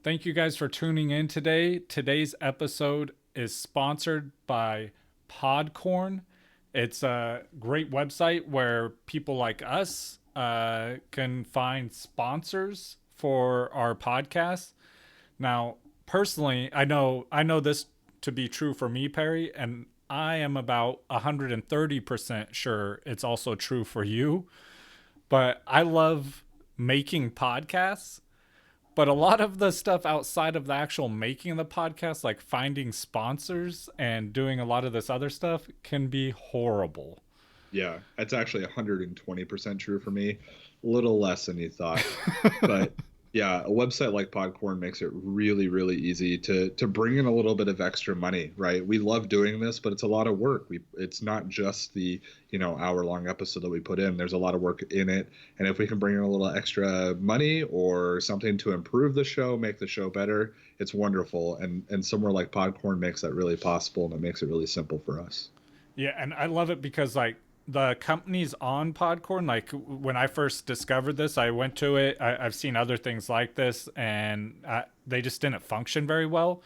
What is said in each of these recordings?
Thank you guys for tuning in today. Today's episode is sponsored by Podcorn. It's a great website where people like us can find sponsors for our podcast. Now, personally, I know this to be true for me, Perry, and I am about 130% sure it's also true for you. But I love making podcasts, but a lot of the stuff outside of the actual making of the podcast, like finding sponsors and doing a lot of this other stuff, can be horrible. Yeah, it's actually 120% true for me. A little less than you thought. But yeah, a website like Podcorn makes it really, really easy to bring in a little bit of extra money, right? We love doing this, but it's a lot of work. It's not just the, hour-long episode that we put in. There's a lot of work in it. And if we can bring in a little extra money or something to improve the show, make the show better, it's wonderful. And somewhere like Podcorn makes that really possible, and it makes it really simple for us. Yeah, and I love it because like the companies on Podcorn, like when I first discovered this, I went to it. I've seen other things like this, and they just didn't function very well.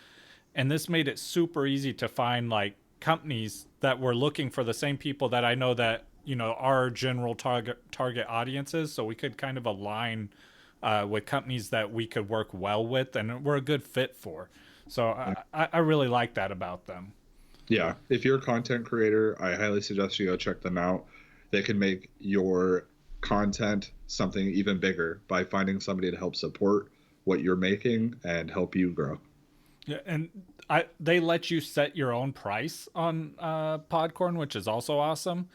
And this made it super easy to find like companies that were looking for the same people that I know that our general target audiences. So we could kind of align with companies that we could work well with, and we're a good fit for. So I really like that about them. Yeah, if you're a content creator, I highly suggest you go check them out. They can make your content something even bigger by finding somebody to help support what you're making and help you grow. Yeah, and they let you set your own price on Podcorn, which is also awesome.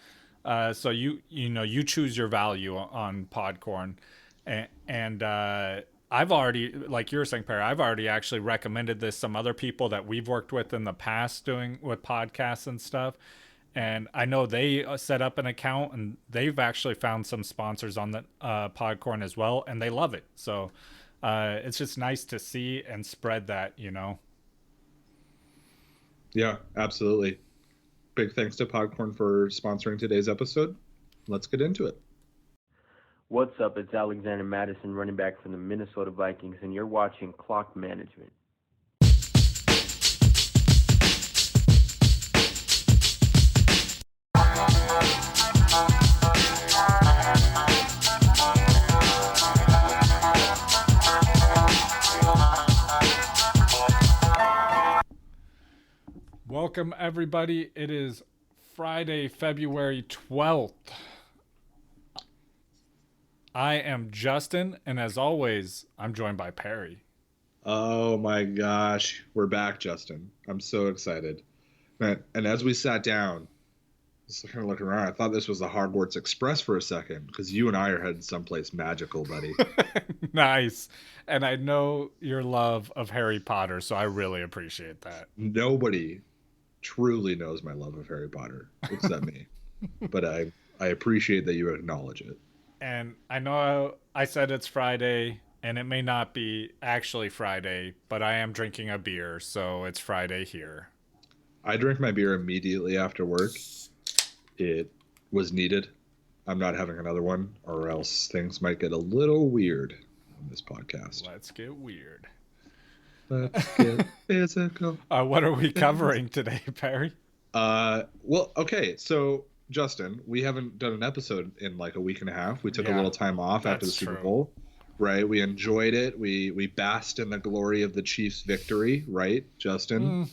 So you choose your value on Podcorn, and I've already, like you were saying, Perry, I've already actually recommended this some other people that we've worked with in the past doing with podcasts and stuff. And I know they set up an account and they've actually found some sponsors on the Podcorn as well, and they love it. So it's just nice to see and spread that. Yeah, absolutely. Big thanks to Podcorn for sponsoring today's episode. Let's get into it. What's up? It's Alexander Madison, running back from the Minnesota Vikings, and you're watching Clock Management. Welcome, everybody. It is Friday, February 12th. I am Justin, and as always, I'm joined by Perry. Oh my gosh, we're back, Justin. I'm so excited. And as we sat down, just kind of looking around, I thought this was the Hogwarts Express for a second because you and I are headed someplace magical, buddy. Nice. And I know your love of Harry Potter, so I really appreciate that. Nobody truly knows my love of Harry Potter except me, but I appreciate that you acknowledge it. And I know I said it's Friday, and it may not be actually Friday, but I am drinking a beer, so it's Friday here. I drank my beer immediately after work. It was needed. I'm not having another one, or else things might get a little weird on this podcast. Let's get weird. Let's get physical. What are we covering today, Perry? Well, okay, so Justin, we haven't done an episode in like a week and a half. We took a little time off after the Super Bowl, right? We enjoyed it. We basked in the glory of the Chiefs' victory, right, Justin?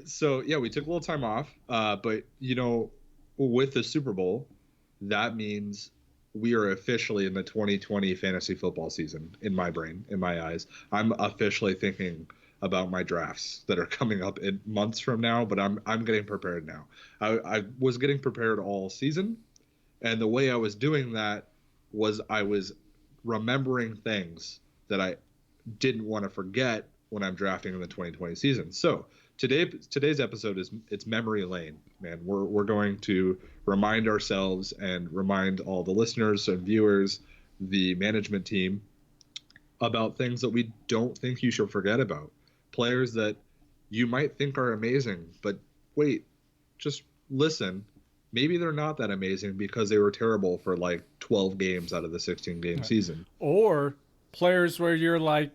So yeah, we took a little time off. But with the Super Bowl, that means we are officially in the 2020 fantasy football season in my brain, in my eyes. I'm officially thinking about my drafts that are coming up in months from now, but I'm getting prepared now. I was getting prepared all season, and the way I was doing that was I was remembering things that I didn't want to forget when I'm drafting in the 2020 season. So today's episode it's memory lane, man. We're going to remind ourselves and remind all the listeners and viewers, the management team, about things that we don't think you should forget about. Players that you might think are amazing, but wait, just listen. Maybe they're not that amazing because they were terrible for like 12 games out of the 16-game season. Or players where you're like,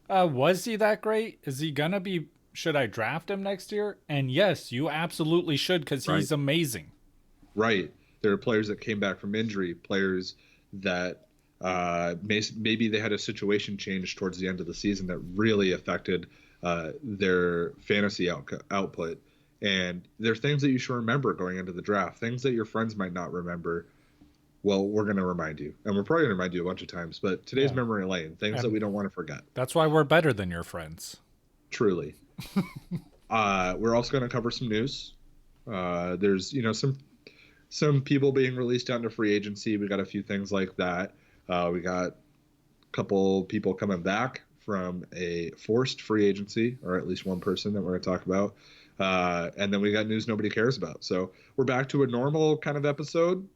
was he that great? Is he gonna be? Should I draft him next year? And yes, you absolutely should because Right. he's amazing. Right. There are players that came back from injury, players that maybe they had a situation change towards the end of the season that really affected their fantasy output. And there are things that you should remember going into the draft, things that your friends might not remember. Well, we're going to remind you, and we're probably going to remind you a bunch of times, but today's Yeah. memory lane, things that we don't want to forget. That's why we're better than your friends. Truly. We're also going to cover some news. There's, some people being released down to free agency. We got a few things like that. We got a couple people coming back from a forced free agency, or at least one person that we're going to talk about. And then we got news nobody cares about. So we're back to a normal kind of episode,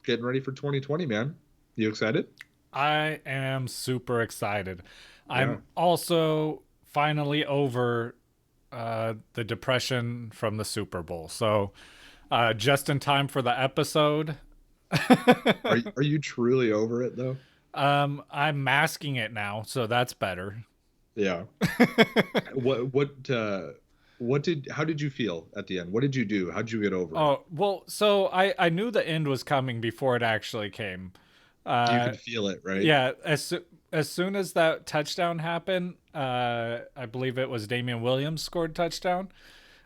getting ready for 2020, man. You excited? I am super excited. I'm also finally over the depression from the Super Bowl. So just in time for the episode. Are you truly over it though? I'm masking it now, so that's better. Yeah. How did you feel at the end? What did you do? How did you get over it? Oh, well, so I knew the end was coming before it actually came. You could feel it, right? Yeah, as soon as that touchdown happened, I believe it was Damian Williams scored touchdown.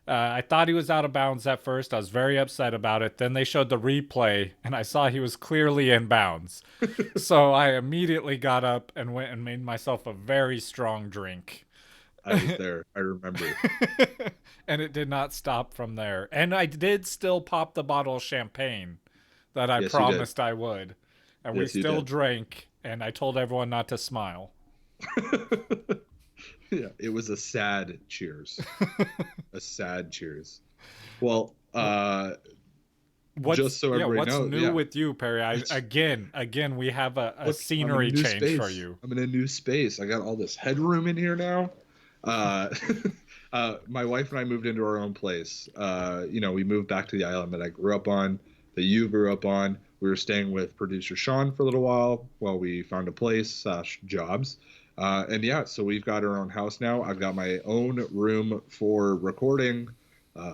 I thought he was out of bounds at first. I was very upset about it. Then they showed the replay, and I saw he was clearly in bounds. So I immediately got up and went and made myself a very strong drink. I was there. I remember. And it did not stop from there. And I did still pop the bottle of champagne that I promised I would. And we still drank, and I told everyone not to smile. Yeah, it was a sad cheers. A sad cheers. Well, just so everybody knows, what's new with you, Perry? Again, we have a scenery change space. for you. I'm in a new space. I got all this headroom in here now. My wife and I moved into our own place. We moved back to the island that I grew up on, that you grew up on. We were staying with producer Sean for a little while we found a place / jobs. So we've got our own house now. I've got my own room for recording,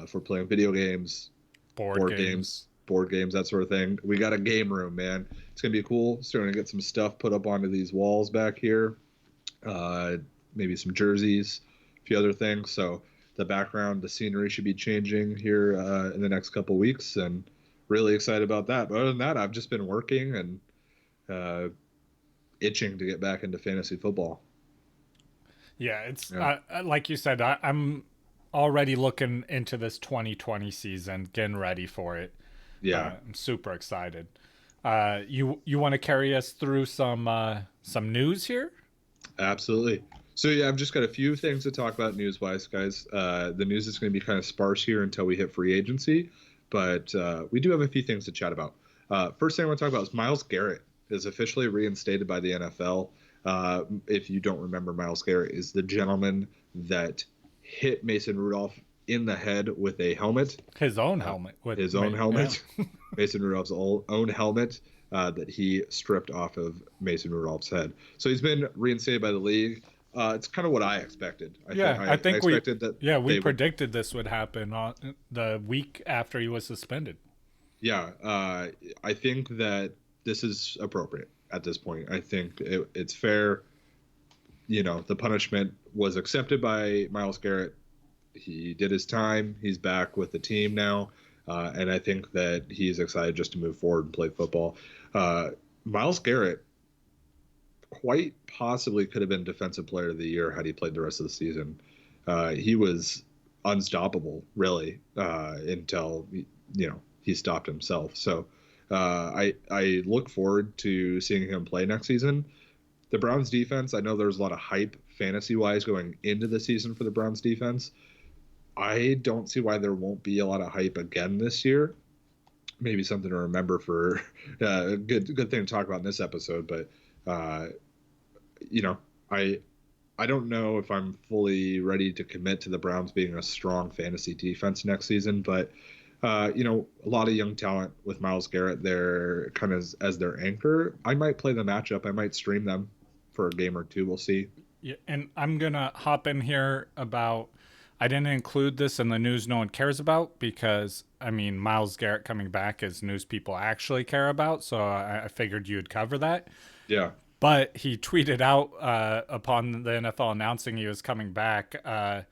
for playing video games, board games, that sort of thing. We got a game room, man. It's going to be cool. Starting to get some stuff put up onto these walls back here. Maybe some jerseys, a few other things. So the background, the scenery should be changing here in the next couple weeks, and really excited about that. But other than that, I've just been working and itching to get back into fantasy football. Yeah, it's like you said, I'm already looking into this 2020 season, getting ready for it. Yeah, I'm super excited. You want to carry us through some news here? Absolutely. So yeah, I've just got a few things to talk about news-wise, guys. The news is going to be kind of sparse here until we hit free agency, but we do have a few things to chat about. First thing I want to talk about is Myles Garrett is officially reinstated by the NFL. If you don't remember, Myles Garrett is the gentleman that hit Mason Rudolph in the head with a helmet. His own helmet. Yeah. Mason Rudolph's own helmet that he stripped off of Mason Rudolph's head. So he's been reinstated by the league. It's kind of what I expected. I think we predicted this would happen on the week after he was suspended. Yeah, I think that this is appropriate at this point. I think it's fair. The punishment was accepted by Myles Garrett. He did his time. He's back with the team now. And I think that he's excited just to move forward and play football. Myles Garrett quite possibly could have been Defensive Player of the Year had he played the rest of the season. He was unstoppable, really, until he stopped himself. So I look forward to seeing him play next season. The Browns defense, I know there's a lot of hype fantasy-wise going into the season for the Browns defense. I don't see why there won't be a lot of hype again this year. Maybe something to remember for a good thing to talk about in this episode. But I don't know if I'm fully ready to commit to the Browns being a strong fantasy defense next season. But a lot of young talent with Myles Garrett there, kind of as their anchor. I might play the matchup. I might stream them. for a game or two. We'll see. Yeah, and I'm gonna hop in here about. I didn't include this in the news no one cares about because I mean Myles Garrett coming back is news people actually care about, so I figured you'd cover that. Yeah. But he tweeted out upon the NFL announcing he was coming back a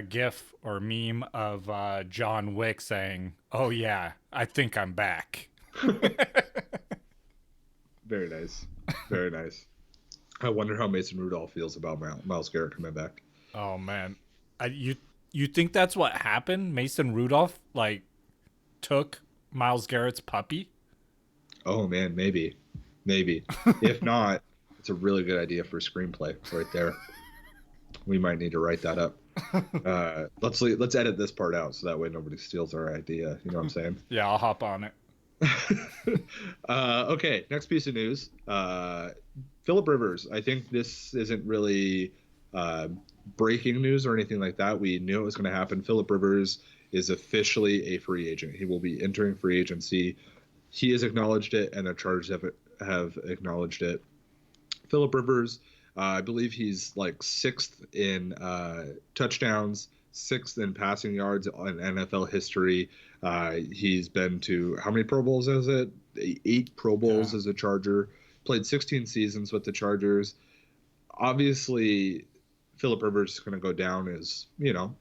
GIF or meme of John Wick saying, "Oh yeah, I think I'm back." Very nice. Very nice. I wonder how Mason Rudolph feels about Myles Garrett coming back. Oh man, you think that's what happened? Mason Rudolph like took Myles Garrett's puppy? Oh man, maybe. Maybe. If not, it's a really good idea for a screenplay right there. We might need to write that up. Let's edit this part out so that way nobody steals our idea. You know what I'm saying? Yeah, I'll hop on it. Okay, next piece of news. Phillip Rivers. I think this isn't really breaking news or anything like that. We knew it was going to happen. Phillip Rivers is officially a free agent. He will be entering free agency. He has acknowledged it, and the Chargers have acknowledged it. Phillip Rivers, I believe he's like sixth in touchdowns, sixth in passing yards in NFL history. He's been to how many Pro Bowls is it? 8 Pro Bowls as a Charger. Played 16 seasons with the Chargers. Obviously, Phillip Rivers is going to go down as,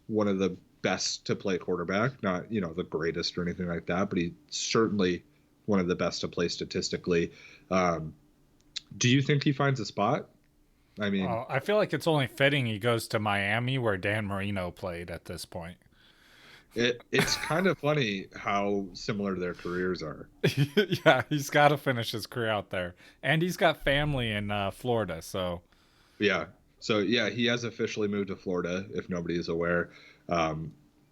one of the best to play quarterback. Not, the greatest or anything like that, but he's certainly one of the best to play statistically. Do you think he finds a spot? I mean, I feel like it's only fitting he goes to Miami where Dan Marino played at this point. It's kind of funny how similar their careers are. Yeah, he's got to finish his career out there, and he's got family in Florida. So yeah, he has officially moved to Florida. If nobody is aware,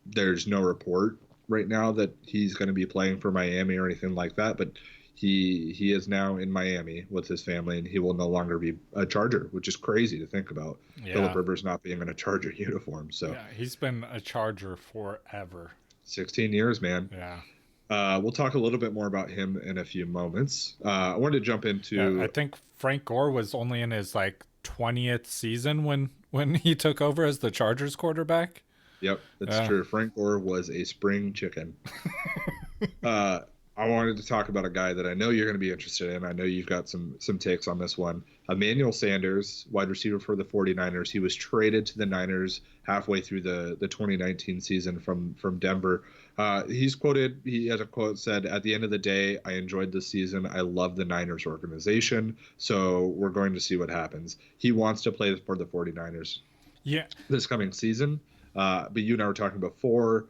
there's no report right now that he's going to be playing for Miami or anything like that. But he is now in Miami with his family, and he will no longer be a Charger, which is crazy to think about. Yeah. Phillip Rivers not being in a Charger uniform. So yeah, he's been a Charger forever. 16 years, man. Yeah. We'll talk a little bit more about him in a few moments. I wanted to jump into. Yeah, I think Frank Gore was only in his 20th season when he took over as the Chargers quarterback. Yep, that's true. Frank Gore was a spring chicken. I wanted to talk about a guy that I know you're going to be interested in. I know you've got some takes on this one. Emmanuel Sanders, wide receiver for the 49ers. He was traded to the Niners halfway through the 2019 season from Denver. He has a quote said, "At the end of the day, I enjoyed the season. I love the Niners organization. So we're going to see what happens." He wants to play for the 49ers this coming season. But you and I were talking before,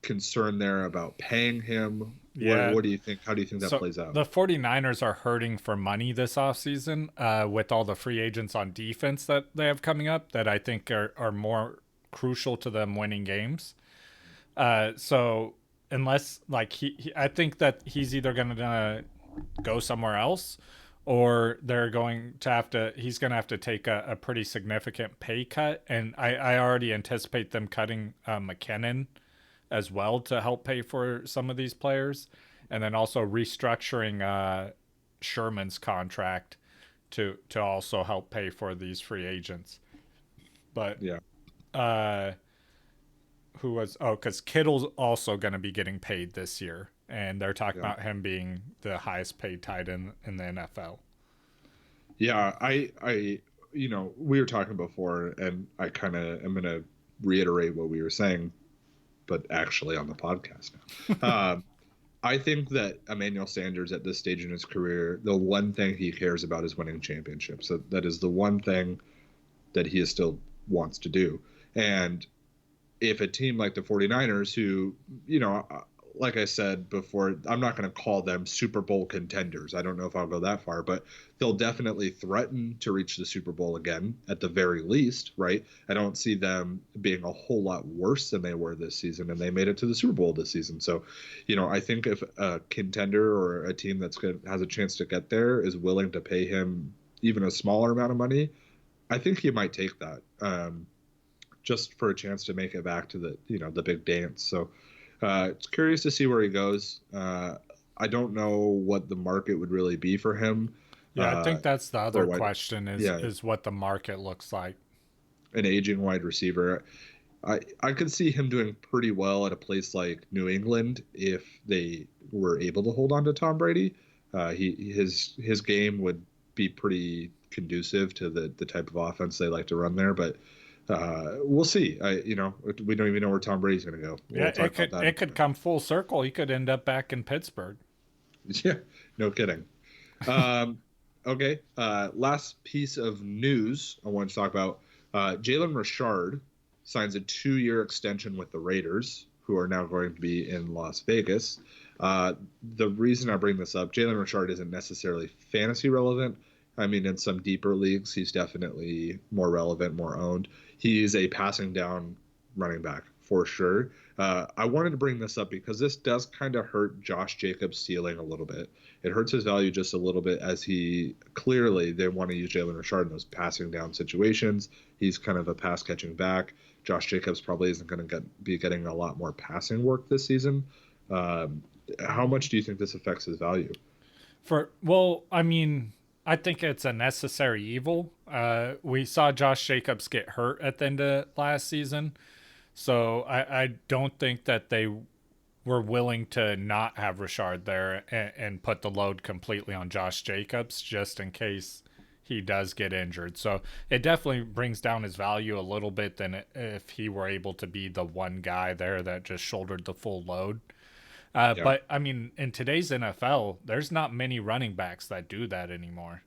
concern there about paying him. Yeah. What do you think? How do you think that plays out? The 49ers are hurting for money this offseason with all the free agents on defense that they have coming up that I think are more crucial to them winning games. So unless I think that he's either going to go somewhere else or he's going to have to take a pretty significant pay cut. And I already anticipate them cutting McKinnon as well to help pay for some of these players, and then also restructuring Sherman's contract to also help pay for these free agents. But because Kittle's also going to be getting paid this year, and they're talking about him being the highest paid tight end in the NFL. Yeah, I we were talking before, and I kind of am going to reiterate what we were saying, but actually on the podcast now. I think that Emmanuel Sanders at this stage in his career, the one thing he cares about is winning championships. So that is the one thing that he still wants to do. And if a team like the 49ers, who, like I said before, I'm not going to call them Super Bowl contenders. I don't know if I'll go that far, but they'll definitely threaten to reach the Super Bowl again, at the very least, right? I don't see them being a whole lot worse than they were this season, and they made it to the Super Bowl this season. So, I think if a contender or a team has a chance to get there is willing to pay him even a smaller amount of money, I think he might take that, just for a chance to make it back to the big dance. So, it's curious to see where he goes. I don't know what the market would really be for him. Yeah, I think that's the for other wide. question Yeah, is what the market looks like. an aging wide receiver. I could see him doing pretty well at a place like New England if they were able to hold on to Tom Brady. His game would be pretty conducive to the type of offense they like to run there. But we'll see. We don't even know where Tom Brady's going to go. Yeah, We'll talk about that. it could come full circle. He could end up back in Pittsburgh. Yeah, no kidding. Um, okay. Last piece of news I want to talk about. Jalen Richard signs a 2-year extension with the Raiders, who are now going to be in Las Vegas. The reason I bring this up, Jalen Richard isn't necessarily fantasy relevant. I mean, in some deeper leagues, he's definitely more relevant, more owned. He's a passing down running back for sure. I wanted to bring this up because this does kind of hurt Josh Jacobs' ceiling a little bit. It hurts his value just a little bit as they want to use Jalen Richard in those passing down situations. He's kind of a pass catching back. Josh Jacobs probably isn't going to be getting a lot more passing work this season. How much do you think this affects his value? I mean, I think it's a necessary evil. We saw Josh Jacobs get hurt at the end of last season. So I don't think that they were willing to not have Richard there and put the load completely on Josh Jacobs just in case he does get injured. So it definitely brings down his value a little bit than if he were able to be the one guy there that just shouldered the full load. Yeah. But, I mean, in today's NFL, there's not many running backs that do that anymore.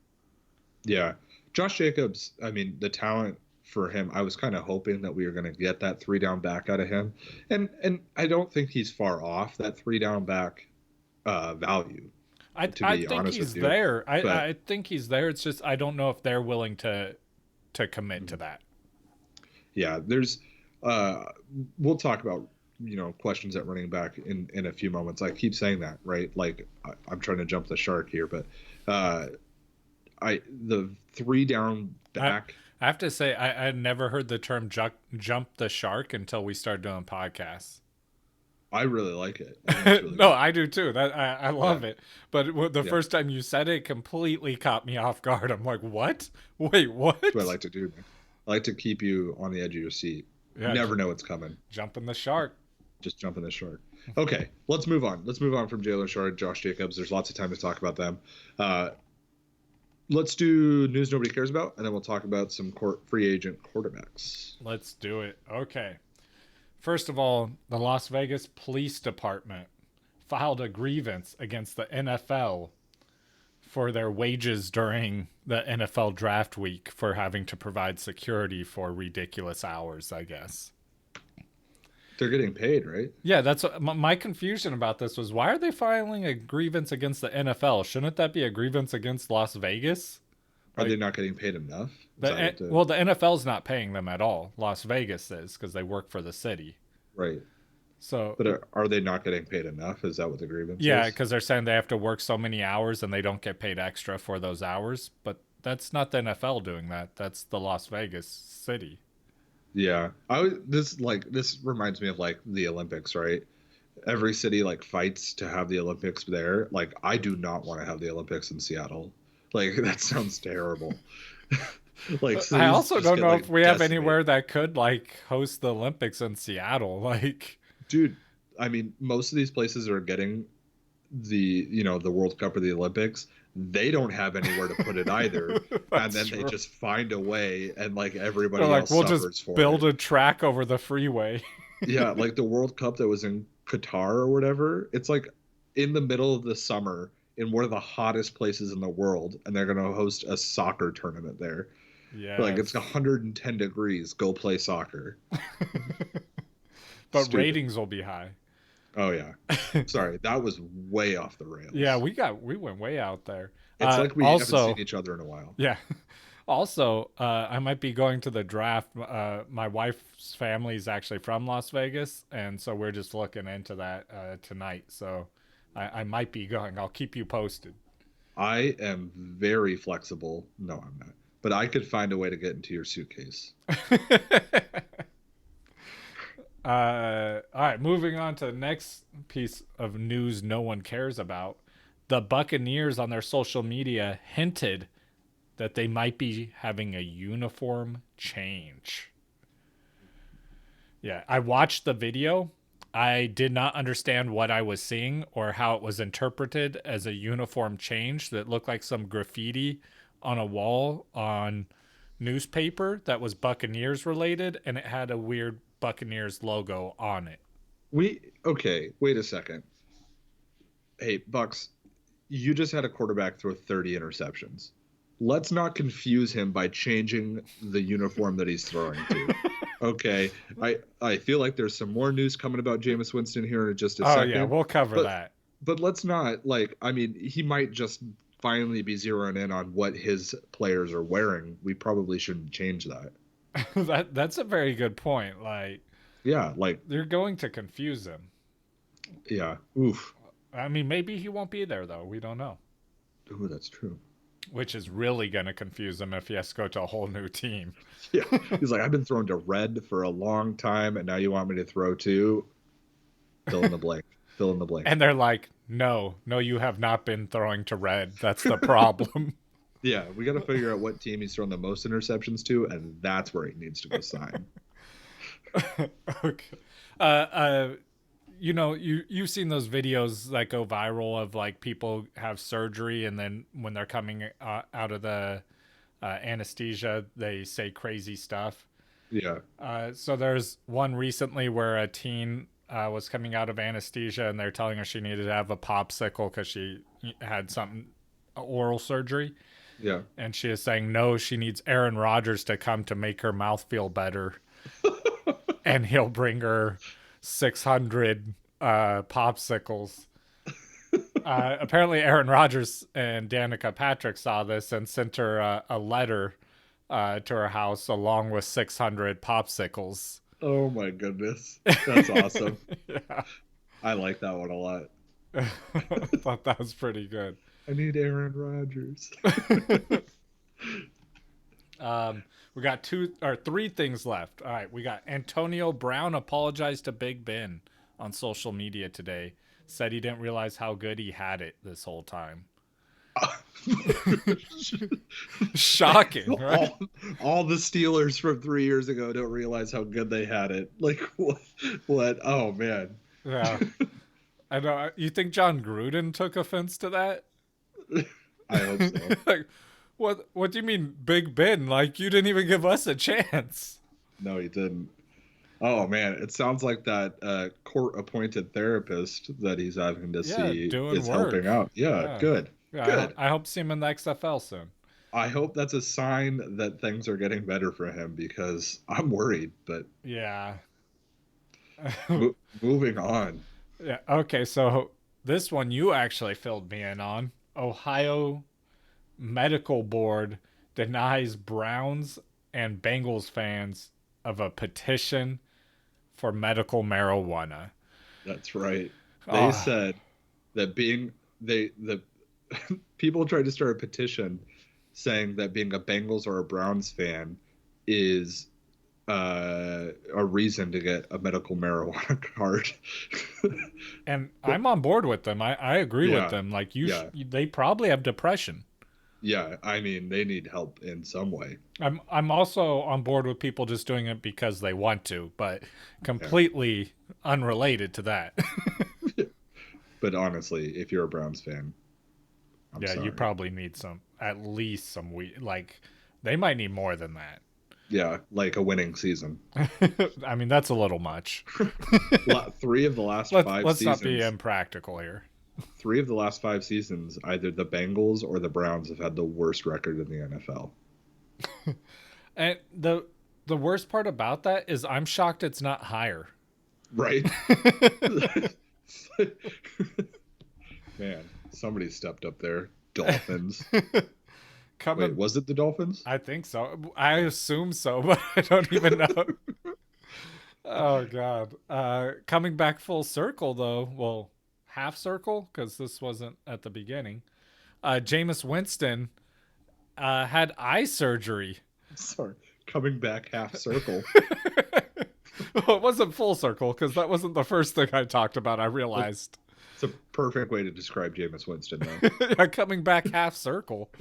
Yeah. Josh Jacobs, I mean, the talent for him, I was kind of hoping that we were going to get that 3-down back out of him. And I don't think he's far off that 3-down back value. I think he's there. I think he's there. It's just I don't know if they're willing to commit to that. Yeah, there's we'll talk about questions at running back in a few moments. I keep saying that, right? Like I'm trying to jump the shark here, but the 3-down back. I have to say, I had never heard the term jump the shark until we started doing podcasts. I really like it. Really no, I do too. I love it. But the first time you said it, completely caught me off guard. I'm like, what? Wait, what? That's what I like to do, man. I like to keep you on the edge of your seat. Yeah, you never know what's coming. Jumping the shark. Just jumping the shark. Okay, let's move on. Let's move on from Jalen Richard, Josh Jacobs. There's lots of time to talk about them. Let's do news nobody cares about, and then we'll talk about some free agent quarterbacks. Let's do it. Okay. First of all, the Las Vegas Police Department filed a grievance against the NFL for their wages during the NFL draft week for having to provide security for ridiculous hours, I guess. They're getting paid, right? Yeah, that's what, my confusion about this was, why are they filing a grievance against the NFL? Shouldn't that be a grievance against Las Vegas? Are they not getting paid enough? Well, the NFL's not paying them at all. Las Vegas is, because they work for the city. Right. So, but are they not getting paid enough? Is that what the grievance is? Yeah, because they're saying they have to work so many hours and they don't get paid extra for those hours. But that's not the NFL doing that. That's the Las Vegas city. Yeah, this reminds me of like the Olympics, right? Every city like fights to have the Olympics there. Like I do not want to have the Olympics in Seattle. Like that sounds terrible. Like I also don't know if we have anywhere that could like host the Olympics in Seattle. Like, dude, I mean, most of these places are getting the World Cup or the Olympics. They don't have anywhere to put it either, and then they just find a way, and like everybody else we'll suffers just for it. Build a track over the freeway. Yeah, like the World Cup that was in Qatar or whatever. It's like in the middle of the summer in one of the hottest places in the world, and they're going to host a soccer tournament there. Yeah, like it's 110 degrees. Go play soccer. But stupid. Ratings will be high. Oh yeah. Sorry, that was way off the rails. Yeah, we went way out there. It's like we haven't seen each other in a while. Yeah. Also, I might be going to the draft. My wife's family is actually from Las Vegas, and so we're just looking into that tonight. So I might be going. I'll keep you posted. I am very flexible. No, I'm not. But I could find a way to get into your suitcase. All right, moving on to the next piece of news no one cares about. the Buccaneers on their social media hinted that they might be having a uniform change. Yeah, I watched the video. I did not understand what I was seeing or how it was interpreted as a uniform change that looked like some graffiti on a wall on newspaper that was Buccaneers related, and it had a weird Buccaneers logo on it. Okay, wait a second. Hey, Bucks, you just had a quarterback throw 30 interceptions. Let's not confuse him by changing the uniform that he's throwing to. Okay, I feel like there's some more news coming about Jameis Winston here in just a second. Oh yeah, we'll cover that. But let's not he might just finally be zeroing in on what his players are wearing. We probably shouldn't change that. That's a very good point. Yeah, they're going to confuse him. Yeah. Oof. I mean, maybe he won't be there though. We don't know. Ooh, that's true. Which is really going to confuse him if he has to go to a whole new team. Yeah. He's like, I've been thrown to red for a long time, and now you want me to throw to fill in the blank. Fill in the blank. And they're like, no, you have not been throwing to red. That's the problem. Yeah, we got to figure out what team he's thrown the most interceptions to, and that's where he needs to go sign. Okay. You've seen those videos that go viral of like people have surgery and then when they're coming out of the anesthesia, they say crazy stuff. Yeah. So there's one recently where a teen was coming out of anesthesia and they're telling her she needed to have a popsicle because she had oral surgery. Yeah. And she is saying, no, she needs Aaron Rodgers to come to make her mouth feel better. And he'll bring her 600 popsicles. Apparently Aaron Rodgers and Danica Patrick saw this and sent her a letter to her house along with 600 popsicles. Oh my goodness. That's awesome. Yeah. I like that one a lot. I thought that was pretty good. I need Aaron Rodgers. We got 3 things left. All right, we got Antonio Brown apologized to Big Ben on social media today. Said he didn't realize how good he had it this whole time. Shocking, right? All the Steelers from 3 years ago don't realize how good they had it. Like what? Oh man. Yeah. I know. You think John Gruden took offense to that? I hope so. Like, what do you mean, Big Ben? Like, you didn't even give us a chance. No, he didn't. Oh man, it sounds like that court-appointed therapist that he's having to see is helping out. Yeah, good. Yeah, good. I hope to see him in the XFL soon. I hope that's a sign that things are getting better for him because I'm worried. But yeah. Moving on. Yeah. Okay. So this one you actually filled me in on. Ohio Medical Board denies Browns and Bengals fans of a petition for medical marijuana. That's right. They said that the people tried to start a petition saying that being a Bengals or a Browns fan is a reason to get a medical marijuana card. And I'm on board with them. I agree with them. Like they probably have depression. Yeah, I mean, they need help in some way. I'm also on board with people just doing it because they want to, but completely unrelated to that. But honestly, if you're a Browns fan, I'm sorry. You probably need at least some weed. Like, they might need more than that. Yeah, like a winning season. I mean, that's a little much. 3 of the last 5 seasons. Let's not be impractical here. 3 of the last 5 seasons, either the Bengals or the Browns have had the worst record in the NFL. And the worst part about that is I'm shocked it's not higher. Right? Man, somebody stepped up there. Dolphins. Wait, was it the Dolphins? I think so. I assume so, but I don't even know. Oh, God. Coming back full circle, though. Well, half circle, because this wasn't at the beginning. Jameis Winston had eye surgery. Sorry, coming back half circle. Well, it wasn't full circle, because that wasn't the first thing I talked about, I realized. It's a perfect way to describe Jameis Winston, Coming back half circle.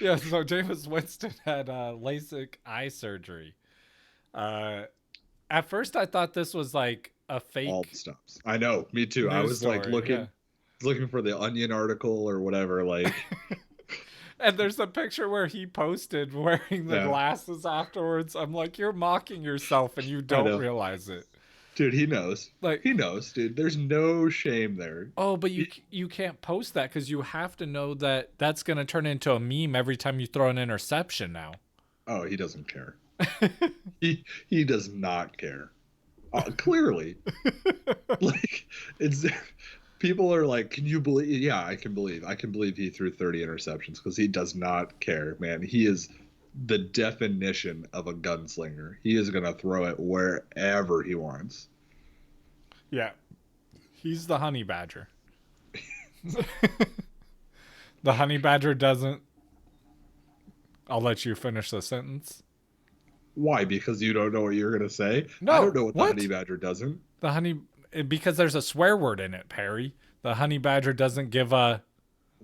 Yeah, so Jameis Winston had LASIK eye surgery. Uh, at first, I thought this was like a all fake the stops. I know, me too. I news was like story. Yeah. looking for the Onion article or whatever. Like, And there's a picture where he posted wearing the yeah, glasses afterwards. I'm like, you're mocking yourself and you I don't know, realize it. dude. He knows. Like, He knows, dude. There's no shame there. oh, but you can't post that because you have to know that that's gonna turn into a meme every time you throw an interception now. Oh, he doesn't care. He does not care. Clearly, like it's people are like, can you believe? Yeah, I can believe. I can believe he threw 30 interceptions because he does not care, man. He is the definition of a gunslinger. He is gonna throw it wherever he wants. Yeah, he's the honey badger. The honey badger doesn't. I'll let you finish the sentence. Why? Because you don't know what you're gonna say? I No, don't know what the what? honey badger doesn't. The honey, because there's a swear word in it, Perry. The honey badger doesn't give a.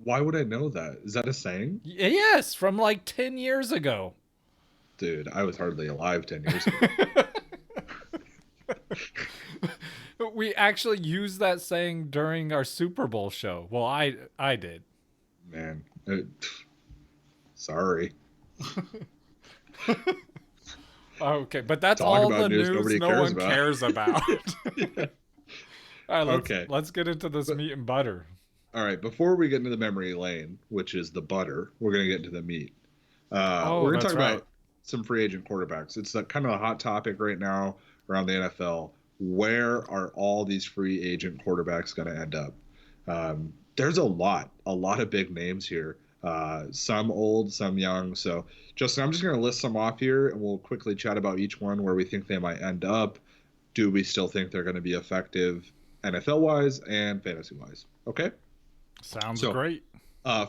Why would I know that? Is that a saying? Yes, from like 10 years ago. Dude, I was hardly alive 10 years ago. We actually used that saying during our Super Bowl show. Well, I did. Man, sorry. Okay, but that's Talk all about the news news nobody no cares one about. cares about. Yeah. All right, Okay. let's get into this meat and butter. All right, before we get into the memory lane, which is the butter, we're going to get into the meat. We're going to that's talk right. about some free agent quarterbacks. It's kind of a hot topic right now around the NFL. Where are all these free agent quarterbacks going to end up? There's a lot of big names here. Some old, some young. So, Justin, I'm just going to list some off here, and we'll quickly chat about each one where we think they might end up. Do we still think they're going to be effective NFL-wise and fantasy-wise? Okay? Sounds So, great.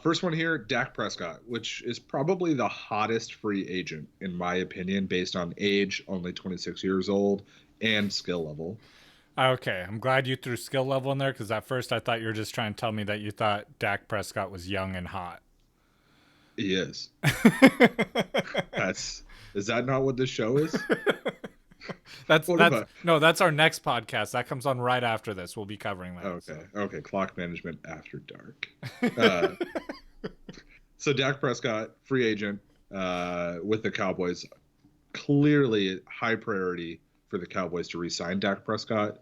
First one here, Dak Prescott, which is probably the hottest free agent, in my opinion, based on age, only 26 years old, and skill level. Okay, I'm glad you threw skill level in there because at first I thought you were just trying to tell me that you thought Dak Prescott was young and hot. He is. Is that not what this show is? That's that's our next podcast. That comes on right after this. We'll be covering that. Okay. Clock management after dark. So Dak Prescott, free agent with the Cowboys. Clearly high priority for the Cowboys to re-sign Dak Prescott.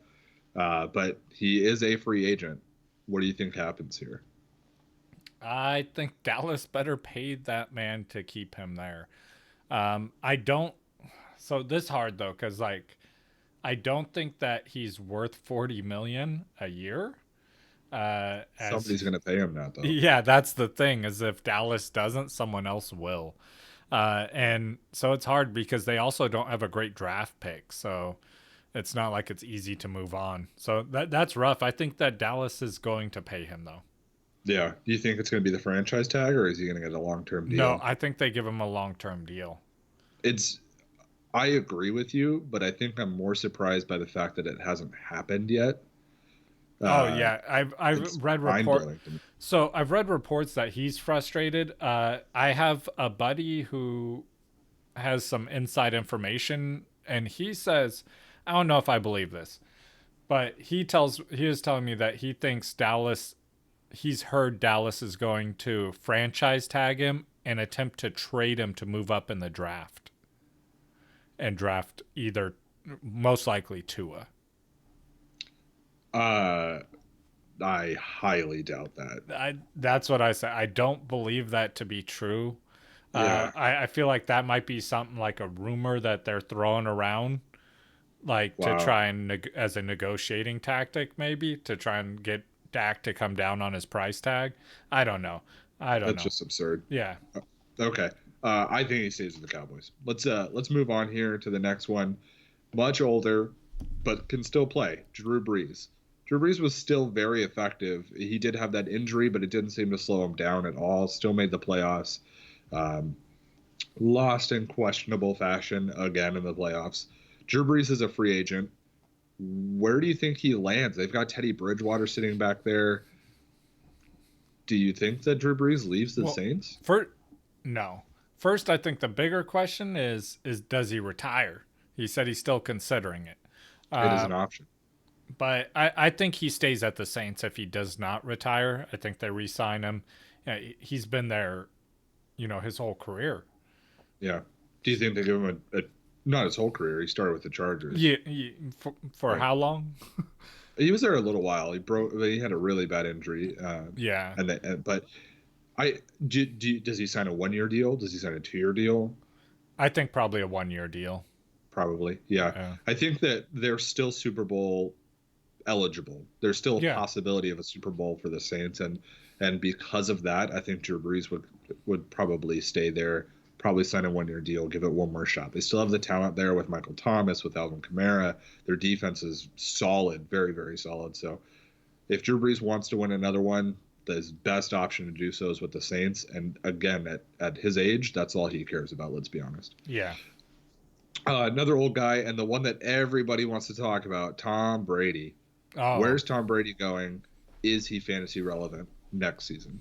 But he is a free agent. What do you think happens here? I think Dallas better pay that man to keep him there. I don't. So this hard though, because like, I don't think that he's worth $40 million a year. Somebody's going to pay him that though. Yeah, that's the thing. Is if Dallas doesn't, someone else will. And so it's hard because they also don't have a great draft pick. So it's not like it's easy to move on. So that's rough. I think that Dallas is going to pay him though. Yeah. Do you think it's going to be the franchise tag or is he going to get a long-term deal? No, I think they give him a long-term deal. I agree with you, but I think I'm more surprised by the fact that it hasn't happened yet. Yeah, I've read reports. So I've read reports that he's frustrated. I have a buddy who has some inside information, and he says, I don't know if I believe this, but he is telling me that he thinks he's heard Dallas is going to franchise tag him and attempt to trade him to move up in the draft. And draft either, most likely Tua. I highly doubt that. That's what I say. I don't believe that to be true. Yeah. I feel like that might be something like a rumor that they're throwing around, like to try and as a negotiating tactic, maybe to try and get Dak to come down on his price tag. I don't know. That's just absurd. Yeah. Okay. I think he stays with the Cowboys. Let's move on here to the next one. Much older, but can still play. Drew Brees. Drew Brees was still very effective. He did have that injury, but it didn't seem to slow him down at all. Still made the playoffs. Lost in questionable fashion again in the playoffs. Drew Brees is a free agent. Where do you think he lands? They've got Teddy Bridgewater sitting back there. Do you think that Drew Brees leaves the Well, Saints? no. First, I think the bigger question is does he retire? He said he's still considering it. It is Uh, an option. but I think he stays at the Saints if he does not retire. I think they re-sign him. Yeah, he's been there, his whole career. Yeah. Do you think they give him a not his whole career? He started with the Chargers, Yeah, for right? how long? He was there a little while. He had a really bad injury, Yeah, but does he sign a 1 year deal? Does he sign a 2 year deal? I think probably a 1 year deal. Probably. Yeah. Yeah, I think that they're still Super Bowl eligible. There's still a yeah, possibility of a Super Bowl for the Saints, and because of that, I think Drew Brees would probably stay there, probably sign a 1 year deal, give it one more shot. They still have the talent there with Michael Thomas, with Alvin Kamara. Their defense is solid, very, very solid. So if Drew Brees wants to win another one, the best option to do so is with the Saints. And again, at his age, that's all he cares about. Let's be honest. yeah. Another old guy, and the one that everybody wants to talk about, Tom Brady. Oh, Where's Tom Brady going? Is he fantasy relevant next season?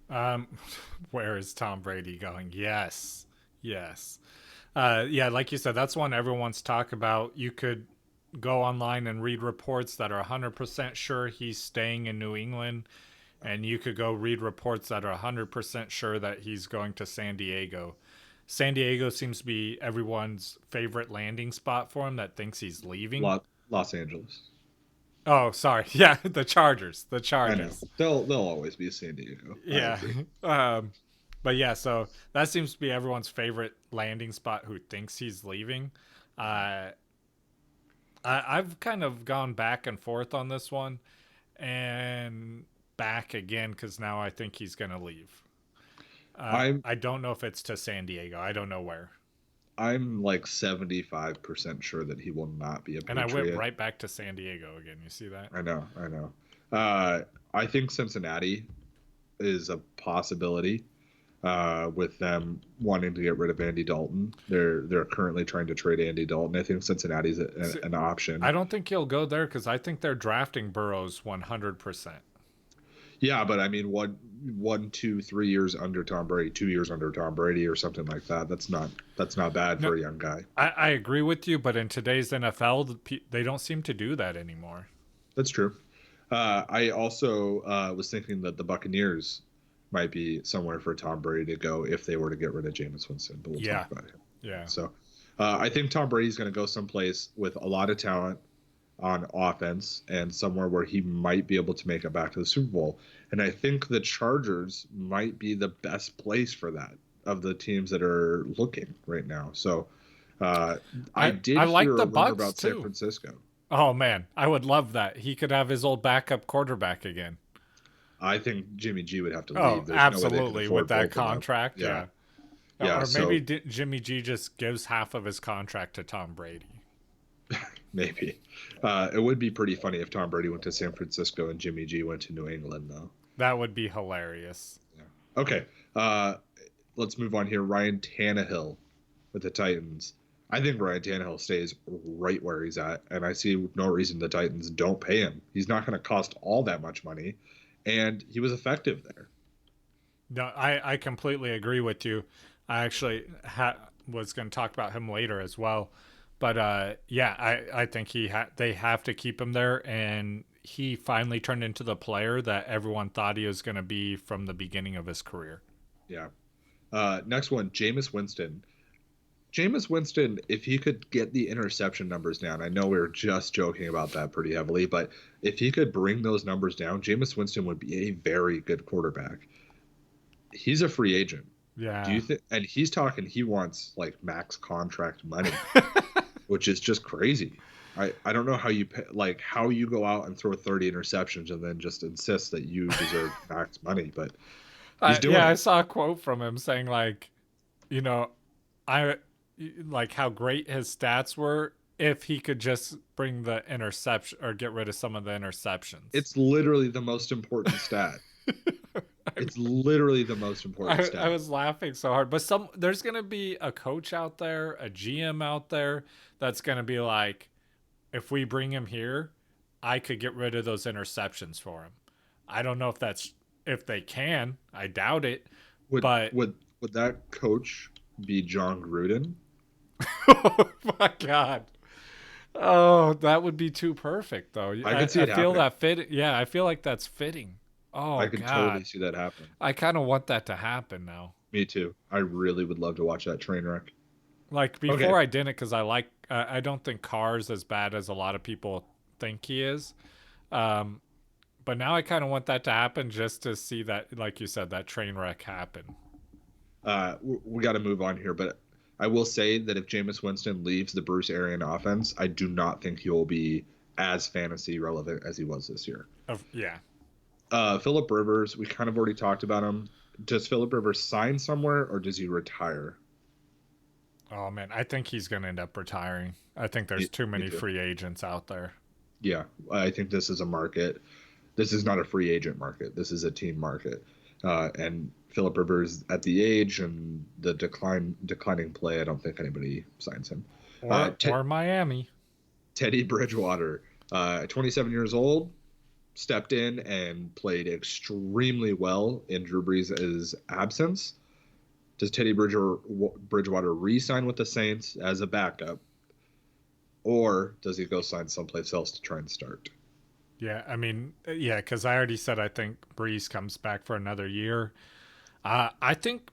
um, where is Tom Brady going? Yes, yes. Yeah, like you said, that's one everyone's talk about. You could go online and read reports that are 100% sure he's staying in New England, and you could go read reports that are 100% sure that he's going to San Diego. San Diego seems to be everyone's favorite landing spot for him that thinks he's leaving. Los Angeles. Oh, sorry. Yeah, the Chargers. The I know Chargers. they'll always be San Diego. I Yeah. agree. But yeah, so that seems to be everyone's favorite landing spot who thinks he's leaving. Uh, I've kind of gone back and forth on this one and back again because now I think he's going to leave. I'm I don't know if it's to San Diego. I don't know where. I'm like 75% sure that he will not be a And I went Patriot. right back to San Diego again. You see that? I know, I know. I think Cincinnati is a possibility. With them wanting to get rid of Andy Dalton, they're currently trying to trade Andy Dalton. I think Cincinnati's an option. I don't think he'll go there because I think they're drafting Burrows 100%. Yeah, but I mean, 1, 2, 3 years under Tom Brady, 2 years under Tom Brady, or something like that. That's not bad No, for a young guy. I agree with you, but in today's NFL, they don't seem to do that anymore. That's true. I also was thinking that the Buccaneers might be somewhere for Tom Brady to go if they were to get rid of Jameis Winston, but we'll Yeah, talk about him. yeah. So I think Tom Brady's going to go someplace with a lot of talent on offense and somewhere where he might be able to make it back to the Super Bowl. And I think the Chargers might be the best place for that of the teams that are looking right now. So I did I like hear a the rumor Bucks about San too. Francisco. Oh man, I would love that. He could have his old backup quarterback again. I think Jimmy G would have to Oh, leave. There's no way they can absolutely, with afford that both of them. contract, Yeah. yeah. Yeah. Or maybe So Jimmy G just gives half of his contract to Tom Brady. maybe it would be pretty funny if Tom Brady went to San Francisco and Jimmy G went to New England, though. That would be hilarious. Yeah. Okay. Uh, let's move on here. Ryan Tannehill with the Titans. I think Ryan Tannehill stays right where he's at, and I see no reason the Titans don't pay him. He's not going to cost all that much money, and he was effective there. No, I completely agree with you. I actually was going to talk about him later as well. But yeah, I think they have to keep him there, and he finally turned into the player that everyone thought he was going to be from the beginning of his career. Yeah. Next one, Jameis Winston. Jameis Winston, if he could get the interception numbers down, I know we were just joking about that pretty heavily, but if he could bring those numbers down, Jameis Winston would be a very good quarterback. He's a free agent. Do Yeah. you think? And he's talking. He wants like max contract money, which is just crazy. I don't know how how you go out and throw 30 interceptions and then just insist that you deserve max money, but he's doing Yeah, I it. saw a quote from him saying like, you know, I like how great his stats were if he could just bring the interception or get rid of some of the interceptions. It's literally the most important stat. It's literally the most important I stat. was laughing so hard, but there's gonna be a coach out there, a GM out there that's gonna be like, if we bring him here, I could get rid of those interceptions for him. I don't know if they can. I doubt it. Would But would would that coach be John Gruden? oh my god. Oh, that would be too perfect though. I could see I it feel happening. that fit. Yeah, I feel like that's fitting. I Oh could god. totally see that happening. I kind of want that to happen now. Me too. I really would love to watch that train wreck. Like Okay. before I didn't cuz I don't think Carr's as bad as a lot of people think he is. Um but now I kind of want that to happen just to see that, like you said, that train wreck happen. We got to move on here, but I will say that if Jameis Winston leaves the Bruce Arian offense, I do not think he will be as fantasy relevant as he was this year. Yeah. Phillip Rivers, we kind of already talked about him. Does Phillip Rivers sign somewhere or does he retire? Oh man, I think he's going to end up retiring. I think there's too Me many too. free agents out there. Yeah, I think this is a market. This is not a free agent market. This is a team market. And Phillip Rivers at the age and the declining play, I don't think anybody signs him. Or Miami. Teddy Bridgewater, 27 years old, stepped in and played extremely well in Drew Brees' absence. Does Teddy Bridgewater re-sign with the Saints as a backup, or does he go sign someplace else to try and start? Yeah, I mean, yeah, because I already said I think Breeze comes back for another year. I think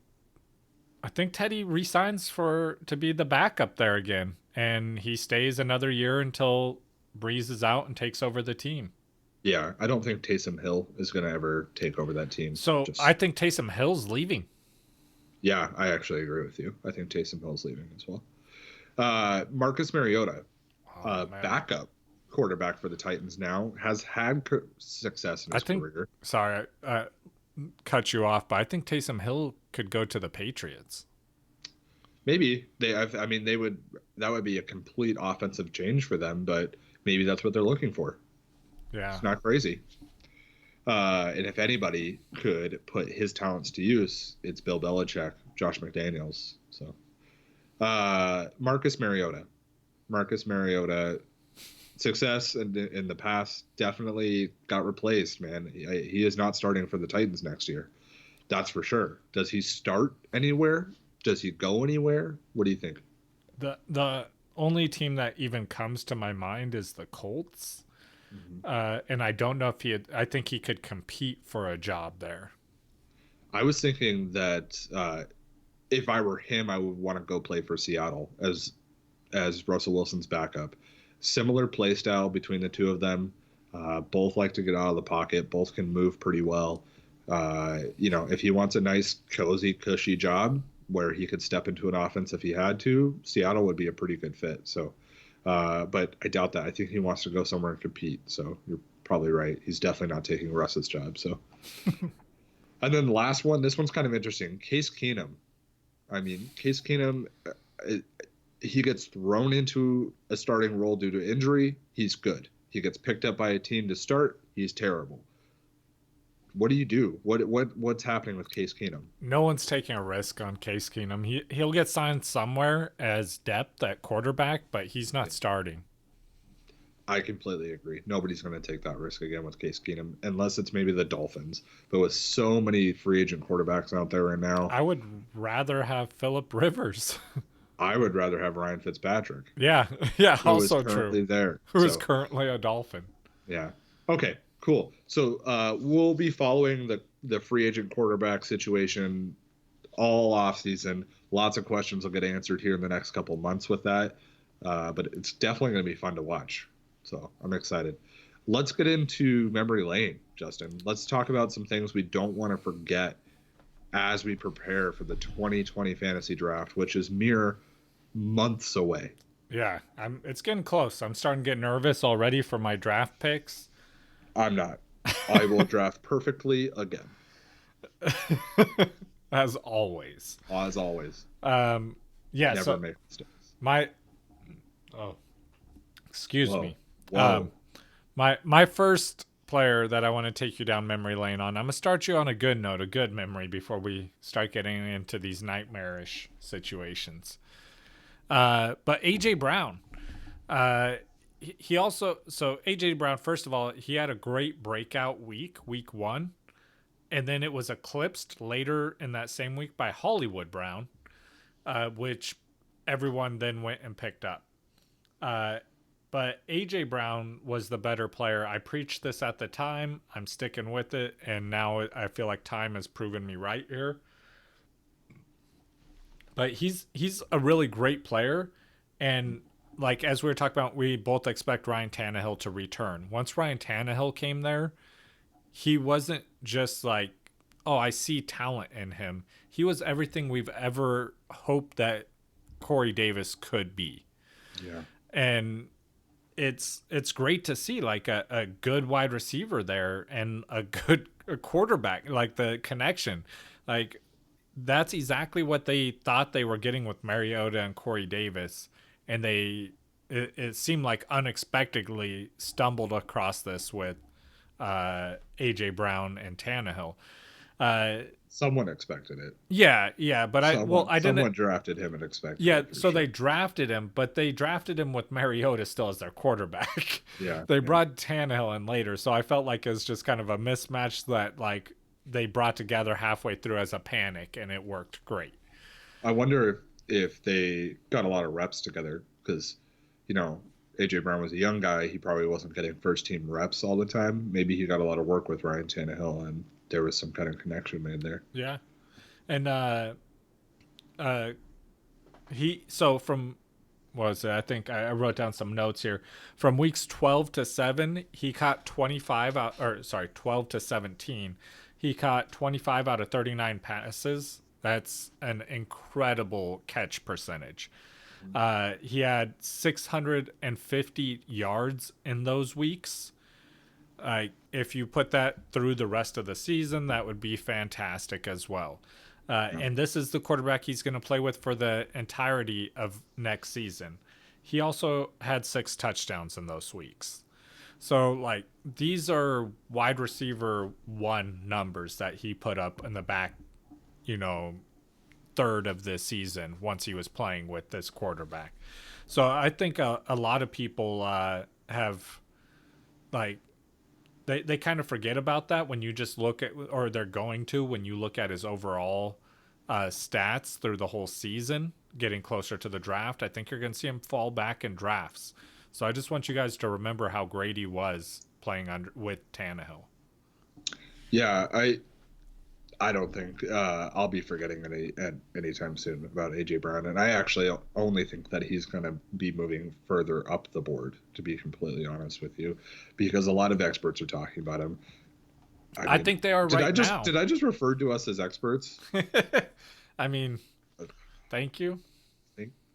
Teddy resigns to be the backup there again, and he stays another year until Breeze is out and takes over the team. Yeah, I don't think Taysom Hill is going to ever take over that team. So I think Taysom Hill's leaving. Yeah, I actually agree with you. I think Taysom Hill's leaving as well. Marcus Mariota, backup quarterback for the Titans now, has had success in his career. Sorry, cut you off, but I think Taysom Hill could go to the Patriots. Maybe I mean, that would be a complete offensive change for them, but maybe that's what they're looking for. Yeah, it's not crazy. And if anybody could put his talents to use, it's Bill Belichick, Josh McDaniels. So, Marcus Mariota, success in the past definitely got replaced. Man, he is not starting for the Titans next year. That's for sure. Does he start anywhere? Does he go anywhere? What do you think? The only team that even comes to my mind is the Colts. And I don't know if I think he could compete for a job there. I was thinking that if I were him, I would want to go play for Seattle as Russell Wilson's backup. Similar play style between the two of them. Both like to get out of the pocket. Both can move pretty well. If he wants a nice, cozy, cushy job where he could step into an offense if he had to, Seattle would be a pretty good fit. So. But I doubt that. I think he wants to go somewhere and compete. So you're probably right. He's definitely not taking Russ's job. So, and then the last one, this one's kind of interesting. Case Keenum. I mean, Case Keenum, he gets thrown into a starting role due to injury. He's good. He gets picked up by a team to start. He's terrible. What do you do? What's happening with Case Keenum? No one's taking a risk on Case Keenum. He'll get signed somewhere as depth at quarterback, but he's not starting. I completely agree. Nobody's going to take that risk again with Case Keenum, unless it's maybe the Dolphins. But with so many free agent quarterbacks out there right now, I would rather have Phillip Rivers. I would rather have Ryan Fitzpatrick. Yeah, also true. There, who is currently a Dolphin. Yeah. Okay. Cool. So we'll be following the free agent quarterback situation all off season. Lots of questions will get answered here in the next couple months with that, but it's definitely going to be fun to watch. So I'm excited. Let's get into memory lane, Justin. Let's talk about some things we don't want to forget as we prepare for the 2020 fantasy draft, which is mere months away. Yeah, it's getting close. I'm starting to get nervous already for my draft picks. I'm not. I will draft perfectly again. As always. As always. Yeah. Never make mistakes. Excuse me. Whoa. My first player that I want to take you down memory lane on. I'm gonna start you on a good note, a good memory before we start getting into these nightmarish situations. But AJ Brown. he also, so AJ Brown, first of all, he had a great breakout week 1, and then it was eclipsed later in that same week by Hollywood Brown, which everyone then went and picked up. But AJ Brown was the better player. I preached this at the time. I'm sticking with it, and now I feel like time has proven me right here. But he's a really great player, and like as we were talking about, we both expect Ryan Tannehill to return. Once Ryan Tannehill came there, he wasn't just like, oh, I see talent in him. He was everything we've ever hoped that Corey Davis could be. Yeah. And it's great to see like a good wide receiver there and a good quarterback, like the connection. Like that's exactly what they thought they were getting with Mariota and Corey Davis. And it seemed like unexpectedly stumbled across this with AJ Brown and Tannehill. Someone expected it. Yeah, but I didn't. Someone drafted him and expected. Yeah, it so sure. they drafted him, but they drafted him with Mariota still as their quarterback. Yeah, They brought Tannehill in later, so I felt like it was just kind of a mismatch that like they brought together halfway through as a panic, and it worked great. I wonder if they got a lot of reps together because, AJ Brown was a young guy. He probably wasn't getting first team reps all the time. Maybe he got a lot of work with Ryan Tannehill, and there was some kind of connection made there. Yeah, and so from what was it? I think I wrote down some notes here. From weeks 12 to 7, he caught 12 to 17. He caught 25 out of 39 passes. That's an incredible catch percentage. He had 650 yards in those weeks. If you put that through the rest of the season, that would be fantastic as well. And this is the quarterback he's going to play with for the entirety of next season. He also had 6 touchdowns in those weeks. So, like, these are wide receiver 1 numbers that he put up in the back, third of the season once he was playing with this quarterback. So I think a lot of people have, like, they kind of forget about that when you just look at, or they're going to, when you look at his overall stats through the whole season, getting closer to the draft. I think you're going to see him fall back in drafts. So I just want you guys to remember how great he was playing with Tannehill. Yeah, I don't think I'll be forgetting anytime soon about AJ Brown, and I actually only think that he's going to be moving further up the board, to be completely honest with you, because a lot of experts are talking about him. I think they are now. Did I just refer to us as experts? I mean, thank you.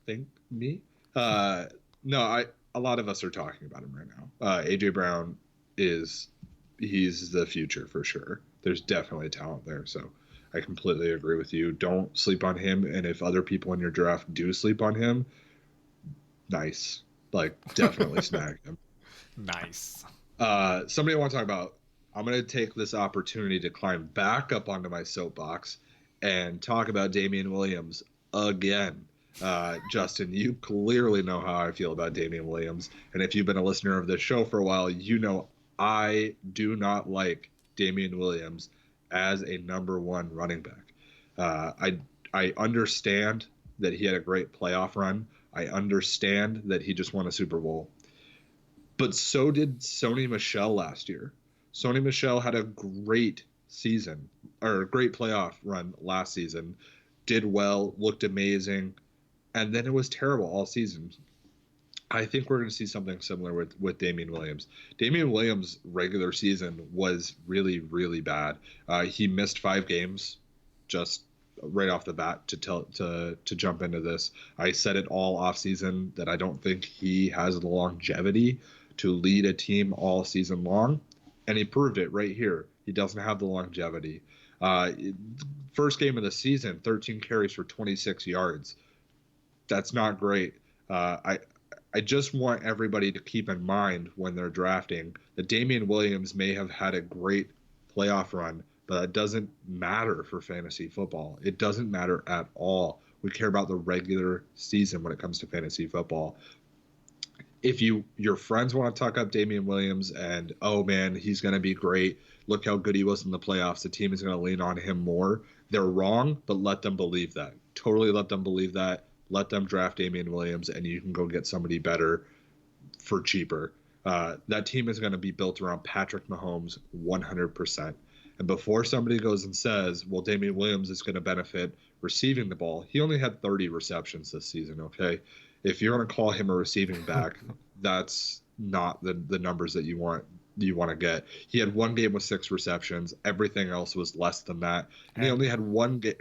Thank me. No, a lot of us are talking about him right now. AJ Brown he's the future for sure. There's definitely talent there. So I completely agree with you. Don't sleep on him. And if other people in your draft do sleep on him, nice. Like, definitely snag him. Nice. Somebody I want to talk about, I'm going to take this opportunity to climb back up onto my soapbox and talk about Damian Williams again. Justin, you clearly know how I feel about Damian Williams. And if you've been a listener of this show for a while, you know I do not like Damian Williams as a number 1 running back. I understand that he had a great playoff run. I understand that he just won a Super Bowl. But so did Sony Michel last year. Sony Michel had a great season, or a great playoff run last season, did well, looked amazing, and then it was terrible all season. I think we're going to see something similar with Damian Williams. Damian Williams' regular season was really, really bad. He missed 5 games just right off the bat to jump into this. I said it all off season that I don't think he has the longevity to lead a team all season long, and he proved it right here. He doesn't have the longevity. First game of the season, 13 carries for 26 yards. That's not great. I just want everybody to keep in mind when they're drafting that Damian Williams may have had a great playoff run, but that doesn't matter for fantasy football. It doesn't matter at all. We care about the regular season when it comes to fantasy football. if your friends want to talk up Damian Williams and, oh man, he's going to be great. Look how good he was in the playoffs. The team is going to lean on him more. They're wrong, but let them believe that. Totally let them believe that. Let them draft Damian Williams, and you can go get somebody better for cheaper. That team is going to be built around Patrick Mahomes 100%. And before somebody goes and says, well, Damian Williams is going to benefit receiving the ball, he only had 30 receptions this season, okay? If you're going to call him a receiving back, that's not the numbers that you want to get. He had one game with 6 receptions. Everything else was less than that. And he only had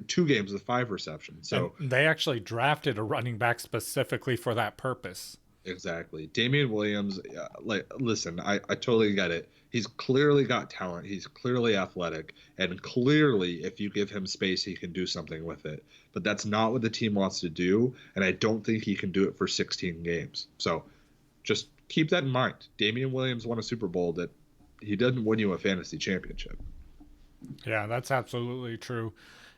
2 games with 5 receptions. So they actually drafted a running back specifically for that purpose. Exactly. Damian Williams, listen, I totally get it. He's clearly got talent. He's clearly athletic. And clearly, if you give him space, he can do something with it. But that's not what the team wants to do. And I don't think he can do it for 16 games. So just keep that in mind. Damian Williams won a Super Bowl that he doesn't win you a fantasy championship. Yeah, that's absolutely true.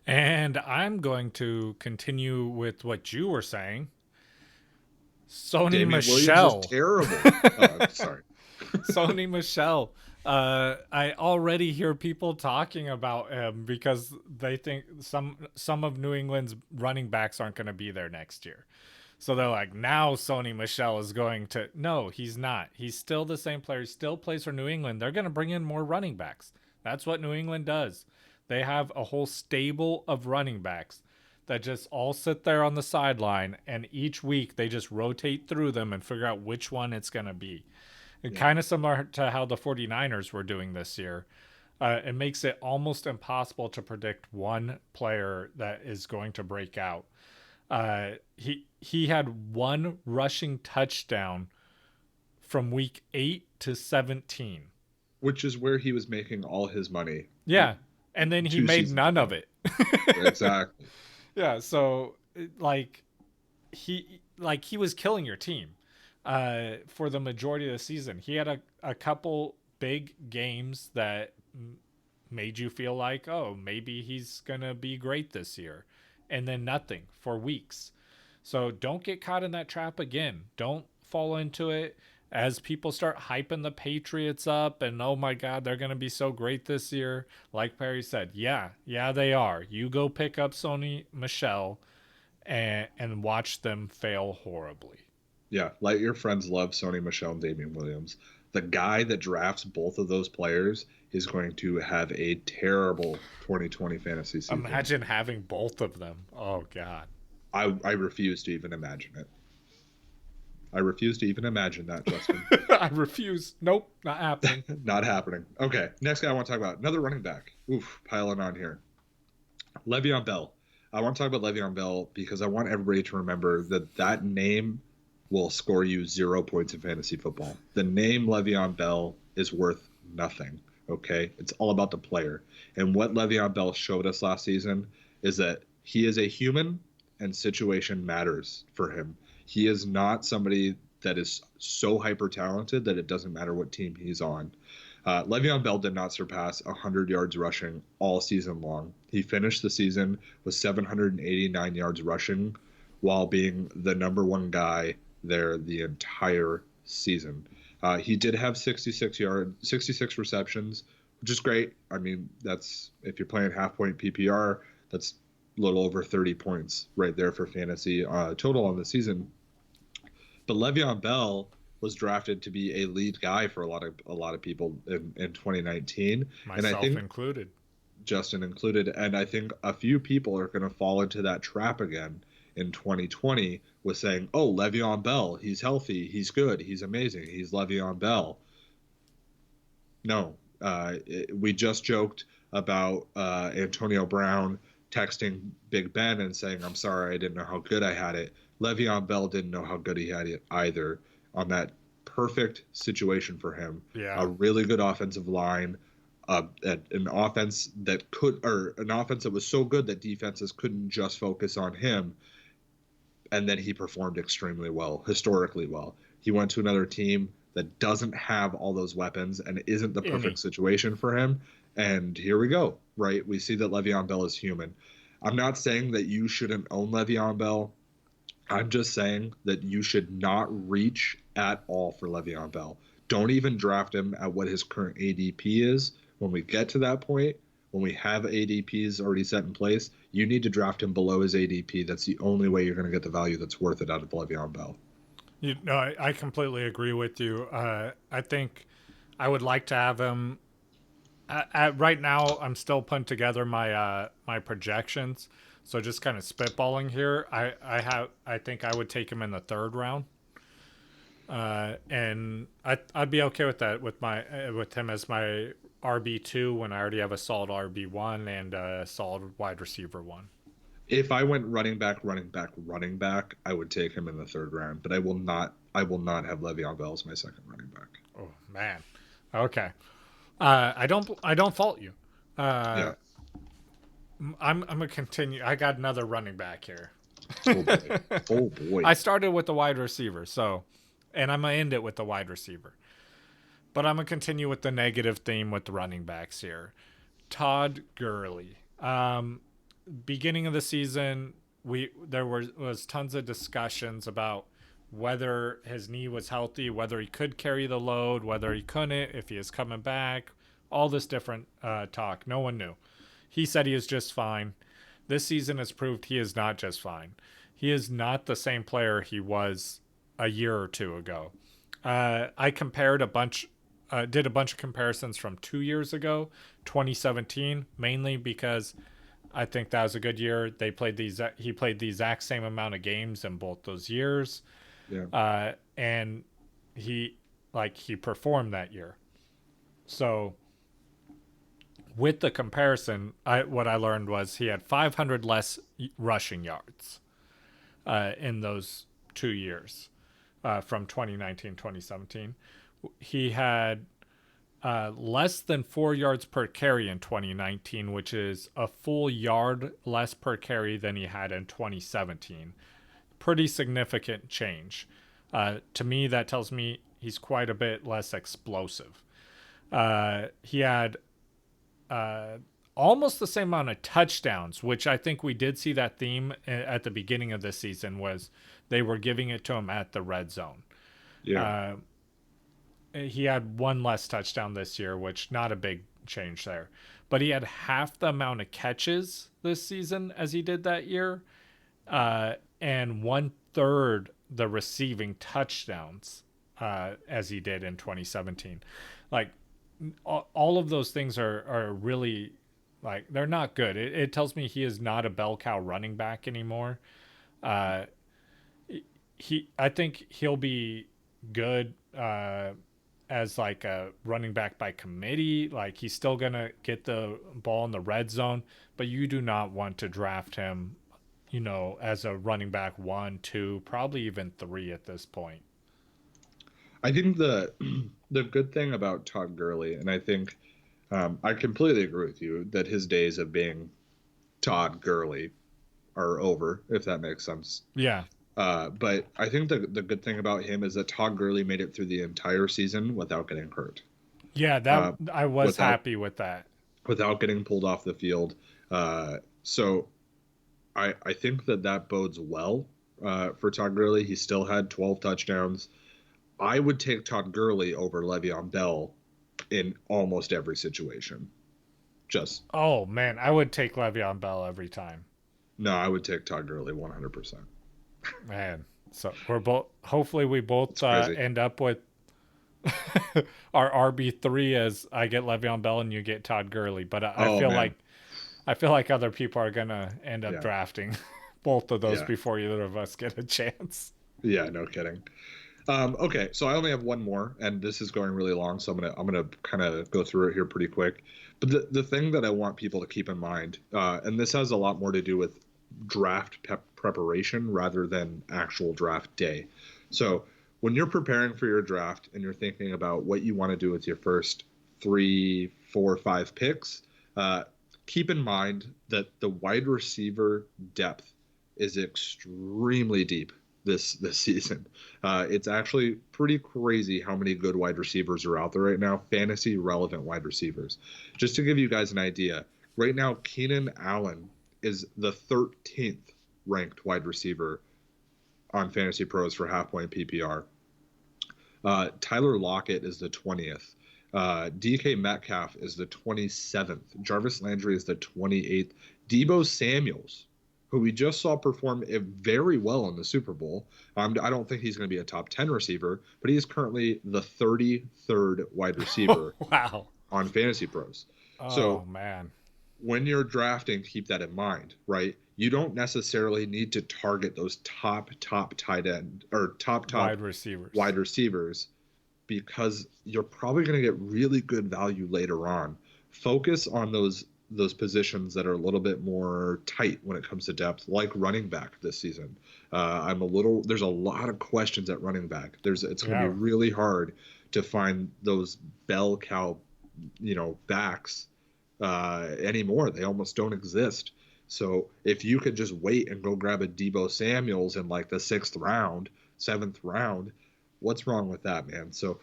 And I'm going to continue with what you were saying. Sony Damian Michel. Williams is terrible. Sorry. Sony Michel. I already hear people talking about him because they think some of New England's running backs aren't going to be there next year. So they're like, now Sony Michel is going to... No, he's not. He's still the same player. He still plays for New England. They're going to bring in more running backs. That's what New England does. They have a whole stable of running backs that just all sit there on the sideline, and each week they just rotate through them and figure out which one it's going to be. And kind of similar to how the 49ers were doing this year. It makes it almost impossible to predict one player that is going to break out. He had one rushing touchdown from week 8 to 17. Which is where he was making all his money. Yeah. And then he made none of it. Exactly. Yeah, so he was killing your team for the majority of the season. He had a couple big games that made you feel like, oh, maybe he's going to be great this year. And then nothing for weeks. So don't get caught in that trap again. Don't fall into it as people start hyping the Patriots up and, oh my God, they're going to be so great this year. Like Perry said, yeah, they are. You go pick up Sony Michel and watch them fail horribly. Yeah, let your friends love Sony Michel and Damian Williams. The guy that drafts both of those players is going to have a terrible 2020 fantasy season. Imagine having both of them. Oh, God. I refuse to even imagine it. I refuse to even imagine that, Justin. I refuse. Nope, not happening. Not happening. Okay, next guy I want to talk about. Another running back. Oof, piling on here. Le'Veon Bell. I want to talk about Le'Veon Bell because I want everybody to remember that name will score you 0 points in fantasy football. The name Le'Veon Bell is worth nothing, okay? It's all about the player. And what Le'Veon Bell showed us last season is that he is a human and situation matters for him. He is not somebody that is so hyper talented that it doesn't matter what team he's on. Le'Veon Bell did not surpass 100 yards rushing all season long. He finished the season with 789 yards rushing while being the number one guy there the entire season. He did have 66 receptions, which is great. I mean, that's, if you're playing half point PPR, that's a little over 30 points right there for fantasy total on the season. But Le'Veon Bell was drafted to be a lead guy for a lot of people in 2019, myself and I think included, Justin included. And I think a few people are going to fall into that trap again in 2020 with saying, "Oh, Le'Veon Bell, he's healthy, he's good, he's amazing, he's Le'Veon Bell." No, we just joked about Antonio Brown texting Big Ben and saying, "I'm sorry, I didn't know how good I had it." Le'Veon Bell didn't know how good he had it either on that perfect situation for him. Yeah. A really good offensive line, an offense that was so good that defenses couldn't just focus on him. And then he performed extremely well, historically well. He went to another team that doesn't have all those weapons and isn't the perfect situation for him. And here we go, right? We see that Le'Veon Bell is human. I'm not saying that you shouldn't own Le'Veon Bell. I'm just saying that you should not reach at all for Le'Veon Bell. Don't even draft him at what his current ADP is. When we get to that point, when we have ADPs already set in place, you need to draft him below his ADP. That's the only way you're going to get the value that's worth it out of Le'Veon Bell. I completely agree with you. I think I would like to have him. Right now, I'm still putting together my projections. So just kind of spitballing here. I think I would take him in the third round. And I'd be okay with that with him as my RB2 when I already have a solid RB1 and a solid wide receiver one. If I went running back, I would take him in the third round, but I will not have Le'Veon Bell as my second running back. Oh man. Okay. I don't fault you. Yeah. I'm gonna continue. I got another running back here. Oh boy. Oh boy. I started with the wide receiver, and I'm gonna end it with the wide receiver. But I'm gonna continue with the negative theme with the running backs here. Todd Gurley. Beginning of the season, there was tons of discussions about whether his knee was healthy, whether he could carry the load, whether he couldn't, if he is coming back, all this different talk. No one knew. He said he is just fine. This season has proved he is not just fine. He is not the same player he was a year or two ago. I compared did a bunch of comparisons from 2 years ago, 2017, mainly because I think that was a good year. He played the exact same amount of games in both those years. Yeah. And he performed that year. So with the comparison, what I learned was he had 500 less rushing yards in those 2 years from 2019, 2017. He had less than 4 yards per carry in 2019, which is a full yard less per carry than he had in 2017. Pretty significant change. To me, that tells me he's quite a bit less explosive. He had almost the same amount of touchdowns, which I think we did see that theme at the beginning of this season, was they were giving it to him at the red zone. Yeah. He had one less touchdown this year, which not a big change there. But he had half the amount of catches this season as he did that year, and 1/3 the receiving touchdowns as he did in 2017. Like, all of those things are really, like, they're not good. It tells me he is not a bell cow running back anymore. I think he'll be good as like a running back by committee. Like, he's still gonna get the ball in the red zone, but you do not want to draft him, as a running back 1, 2, probably even 3 at this point. I think the good thing about Todd Gurley, and I think I completely agree with you that his days of being Todd Gurley are over, if that makes sense. Yeah. But I think the good thing about him is that Todd Gurley made it through the entire season without getting hurt. Yeah, I was happy with that. Without getting pulled off the field. So I think that bodes well for Todd Gurley. He still had 12 touchdowns. I would take Todd Gurley over Le'Veon Bell in almost every situation. Oh man, I would take Le'Veon Bell every time. No, I would take Todd Gurley 100%. Man, so hopefully we both end up with our RB3 as I get Le'Veon Bell and you get Todd Gurley. But I feel like other people are gonna end up drafting both of those before either of us get a chance. Yeah, no kidding. Okay, so I only have one more, and this is going really long, so I'm gonna kind of go through it here pretty quick. But the thing that I want people to keep in mind, and this has a lot more to do with draft preparation rather than actual draft day. So when you're preparing for your draft and you're thinking about what you want to do with your first 3, 4, 5 picks, keep in mind that the wide receiver depth is extremely deep this season. It's actually pretty crazy how many good wide receivers are out there right now, fantasy relevant wide receivers. Just to give you guys an idea, right now Keenan Allen is the 13th ranked wide receiver on Fantasy Pros for half point PPR. Tyler Lockett is the 20th. DK Metcalf is the 27th. Jarvis Landry is the 28th. Deebo Samuels, who we just saw perform very well in the Super Bowl. I don't think he's going to be a top 10 receiver, but he is currently the 33rd wide receiver Wow. on Fantasy Pros. Oh, So man. when you're drafting, keep that in mind, right? You don't necessarily need to target those top tight end or top Wide receivers. wide receivers because you're probably going to get really good value later on. Focus on those positions that are a little bit more tight when it comes to depth, like running back this season. There's a lot of questions at running back. It's going to be really hard to find those bell cow, backs anymore. They almost don't exist. So if you could just wait and go grab a Deebo Samuels in like the 6th round, 7th round, what's wrong with that, man? So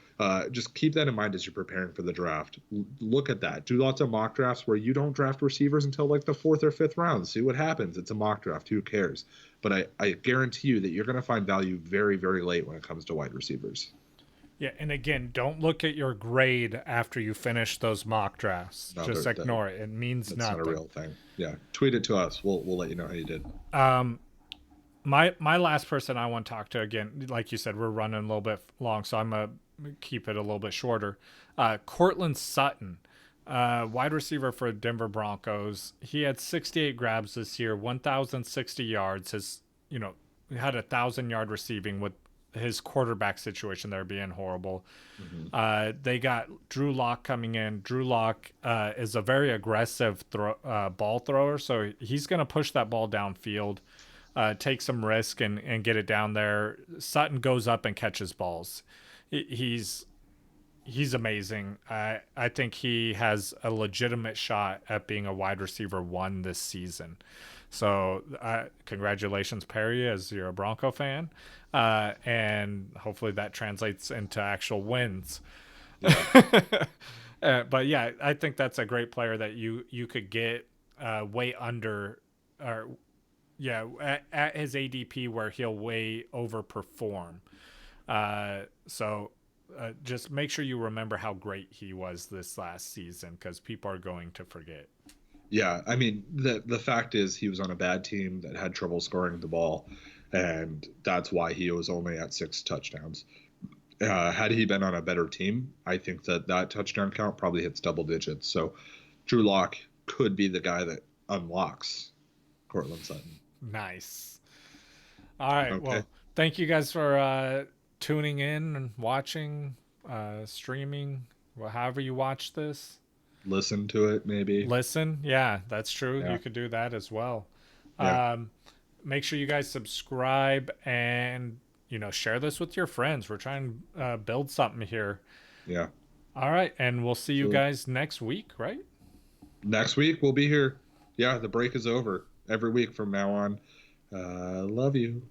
just keep that in mind as you're preparing for the draft. Look at that. Do lots of mock drafts where you don't draft receivers until like the 4th or 5th round. See what happens. It's a mock draft. Who cares? But I guarantee you that you're going to find value very, very late when it comes to wide receivers. Yeah, and again, don't look at your grade after you finish those mock drafts. No, just ignore it. It means that's nothing. Not a real thing. Yeah, tweet it to us. We'll let you know how you did. My last person I want to talk to, again, like you said, we're running a little bit long, so I'm going to keep it a little bit shorter. Cortland Sutton, wide receiver for Denver Broncos. He had 68 grabs this year, 1,060 yards. He had 1,000-yard receiving with his quarterback situation there being horrible. Mm-hmm. They got Drew Lock coming in. Drew Lock is a very aggressive ball thrower, so he's going to push that ball downfield. Take some risk and get it down there. Sutton goes up and catches balls. He's amazing. I think he has a legitimate shot at being a wide receiver 1 this season. So congratulations, Perry, as you're a Bronco fan. And hopefully that translates into actual wins. Yeah. But yeah, I think that's a great player that you could get way under or at his ADP where he'll way overperform. So just make sure you remember how great he was this last season because people are going to forget. Yeah, I mean, the fact is he was on a bad team that had trouble scoring the ball, and that's why he was only at 6 touchdowns. Had he been on a better team, I think that touchdown count probably hits double digits. So Drew Lock could be the guy that unlocks Cortland Sutton. Nice. All right. Okay. Well, thank you guys for tuning in and watching, streaming, however you watch this. Listen to it, maybe. Listen. Yeah, that's true. Yeah. You could do that as well. Yeah. Make sure you guys subscribe and, share this with your friends. We're trying to build something here. Yeah. All right. And we'll see you guys next week, right? Next week, we'll be here. Yeah, the break is over every week from now on. Love you.